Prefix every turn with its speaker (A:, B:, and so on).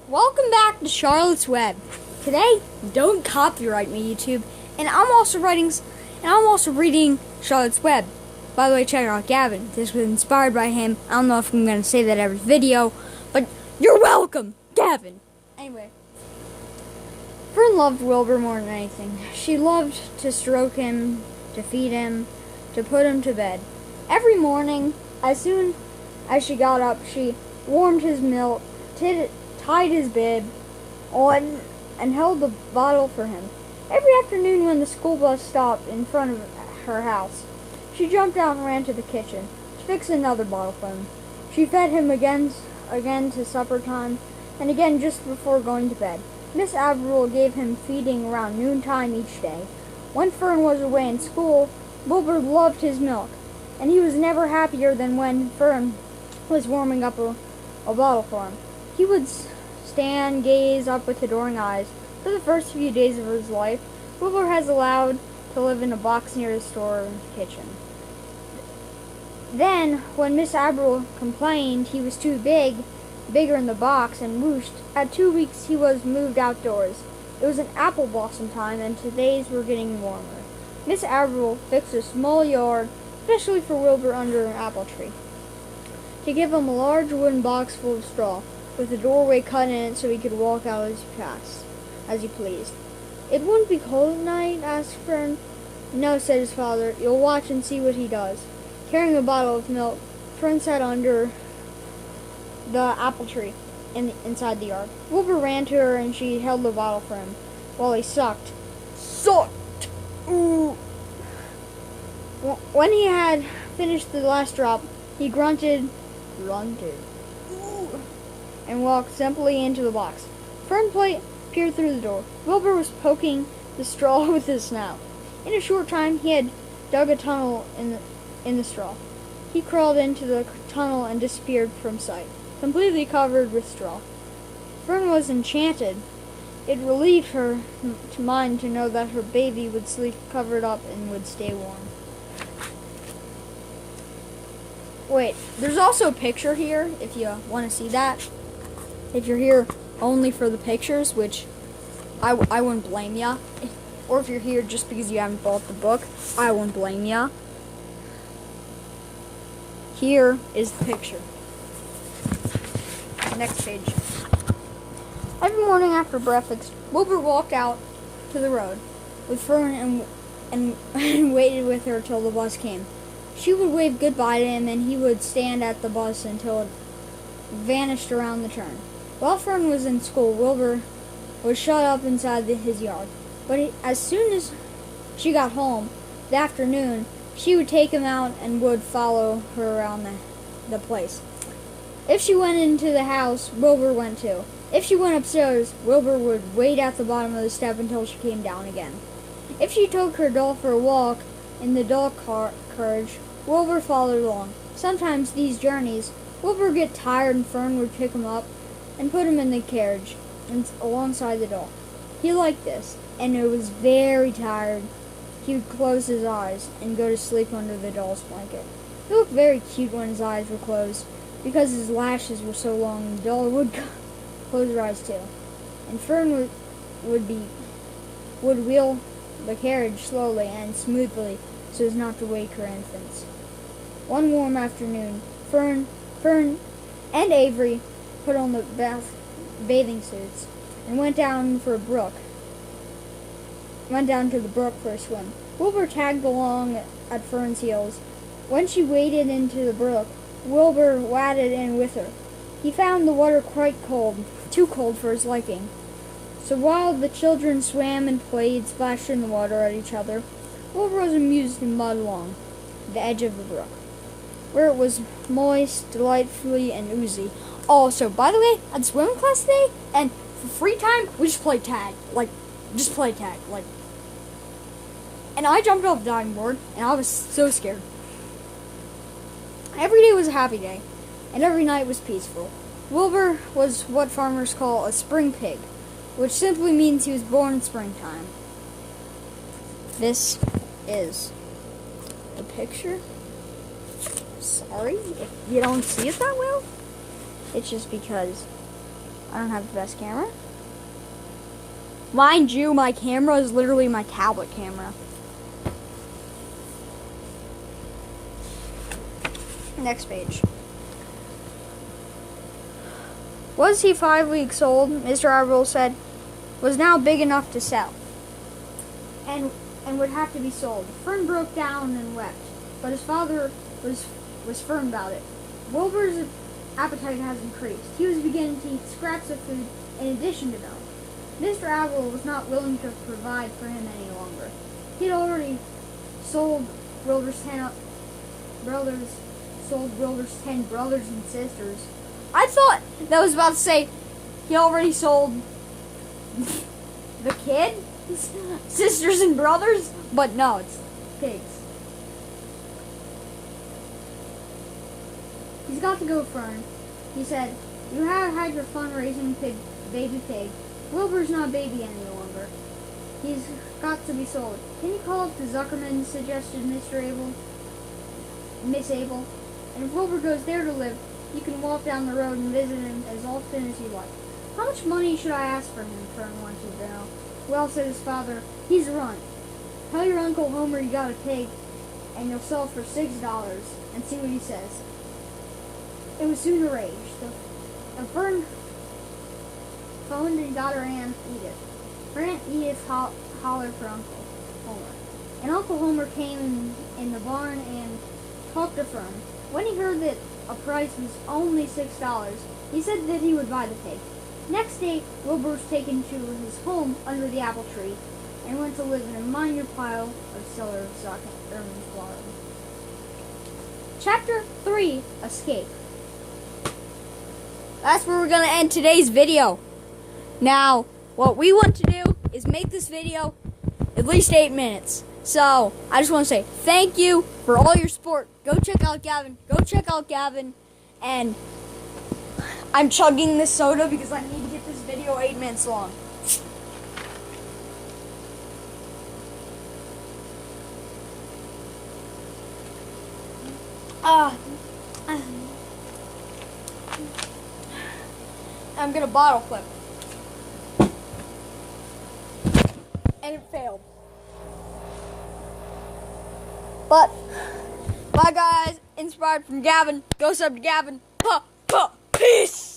A: Welcome back to Charlotte's Web. Today, don't copyright me, YouTube. And I'm also reading Charlotte's Web. By the way, check out Gavin. This was inspired by him. I don't know if I'm going to say that every video, but you're welcome, Gavin. Anyway, Fern loved Wilbur more than anything. She loved to stroke him, to feed him, to put him to bed. Every morning, as soon as she got up, she warmed his milk, tied his bib on, and held the bottle for him. Every afternoon when the school bus stopped in front of her house, she jumped out and ran to the kitchen to fix another bottle for him. She fed him again to supper time, and again just before going to bed. Miss Averill gave him feeding around noontime each day. When Fern was away in school, Wilbur loved his milk, and he was never happier than when Fern was warming up a bottle for him. He would gaze up with adoring eyes. For the first few days of his life, Wilbur has allowed to live in a box near the store and kitchen. Then, when Miss Averill complained he was too bigger in the box, and whooshed, at 2 weeks he was moved outdoors. It was an apple blossom time, and today's were getting warmer. Miss Averill fixed a small yard, especially for Wilbur, under an apple tree. To give him a large wooden box full of straw, with a doorway cut in it so he could walk out as he pleased. "It wouldn't be cold at night?" asked Fern. "No," said his father. "You'll watch and see what he does." Carrying a bottle of milk, Fern sat under the apple tree inside the yard. Wilbur ran to her and she held the bottle for him while he sucked. Ooh. When he had finished the last drop, he grunted, and walked simply into the box. Fern peered through the door. Wilbur was poking the straw with his snout. In a short time, he had dug a tunnel in the straw. He crawled into the tunnel and disappeared from sight, completely covered with straw. Fern was enchanted. It relieved her mind to know that her baby would sleep covered up and would stay warm. Wait, there's also a picture here, if you want to see that. If you're here only for the pictures, which I wouldn't blame ya. Or if you're here just because you haven't bought the book, I wouldn't blame ya. Here is the picture. Next page. Every morning after breakfast, Wilbur walked out to the road with Fern and waited with her till the bus came. She would wave goodbye to him, and he would stand at the bus until it vanished around the turn. While Fern was in school, Wilbur was shut up inside his yard. But as soon as she got home, that afternoon, she would take him out and would follow her around the place. If she went into the house, Wilbur went too. If she went upstairs, Wilbur would wait at the bottom of the step until she came down again. If she took her doll for a walk in the doll carriage, Wilbur followed along. Sometimes these journeys, Wilbur would get tired and Fern would pick him up and put him in the carriage and alongside the doll. He liked this, and it was very tired. He would close his eyes and go to sleep under the doll's blanket. He looked very cute when his eyes were closed, because his lashes were so long. The doll would close her eyes too, and Fern would wheel the carriage slowly and smoothly so as not to wake her infants. One warm afternoon, Fern and Avery put on the bathing suits and went down to the brook for a swim. Wilbur tagged along at Fern's heels. When she waded into the brook, Wilbur waded in with her. He found the water quite cold, too cold for his liking. So while the children swam and played, splashed in the water at each other, Wilbur was amused and mud along the edge of the brook, where it was moist, delightfully, and oozy. Also, by the way, I had swimming class today, and for free time, we just played tag. And I jumped off the diving board, and I was so scared. Every day was a happy day, and every night was peaceful. Wilbur was what farmers call a spring pig, which simply means he was born in springtime. This is the picture. Sorry if you don't see it that well. It's just because I don't have the best camera. Mind you, my camera is literally my tablet camera. Next page. Was he 5 weeks old? Mr. Arville said, was now big enough to sell, and would have to be sold. Fern broke down and wept, but his father was firm about it. Wilbur's appetite has increased. He was beginning to eat scraps of food in addition to milk. Mr. Arville was not willing to provide for him any longer. He had already sold Wilbur's 10 brothers and sisters. I thought that was about to say he already sold the kid, sisters and brothers, but no, it's pigs. He's got to go, Fern. He said, you have had your fun raising baby pig. Wilbur's not a baby any longer. He's got to be sold. Can you call up the Zuckerman, suggested Miss Abel. And if Wilbur goes there to live, you can walk down the road and visit him as often as you like. How much money should I ask for him? Fern wanted to know. Well, said his father, he's a runt. Tell your Uncle Homer you got a pig, and you'll sell it for $6, and see what he says. It was soon arranged. The Fern phoned and got her Aunt Edith. Her Aunt Edith hollered for Uncle Homer. And Uncle Homer came in the barn and talked to Fern. When he heard that a price was only $6, he said that he would buy the pig. Next day, Wilbur was taken to his home under the apple tree and went to live in a minor pile of cellar of Zuckerman's blood. Chapter 3, Escape. That's where we're going to end today's video. Now, what we want to do is make this video at least 8 minutes. So, I just want to say thank you for all your support. Go check out Gavin. And I'm chugging this soda because I need to get this video 8 minutes long. I'm gonna bottle flip. And it failed. But, bye guys. Inspired from Gavin. Go sub to Gavin. Peace.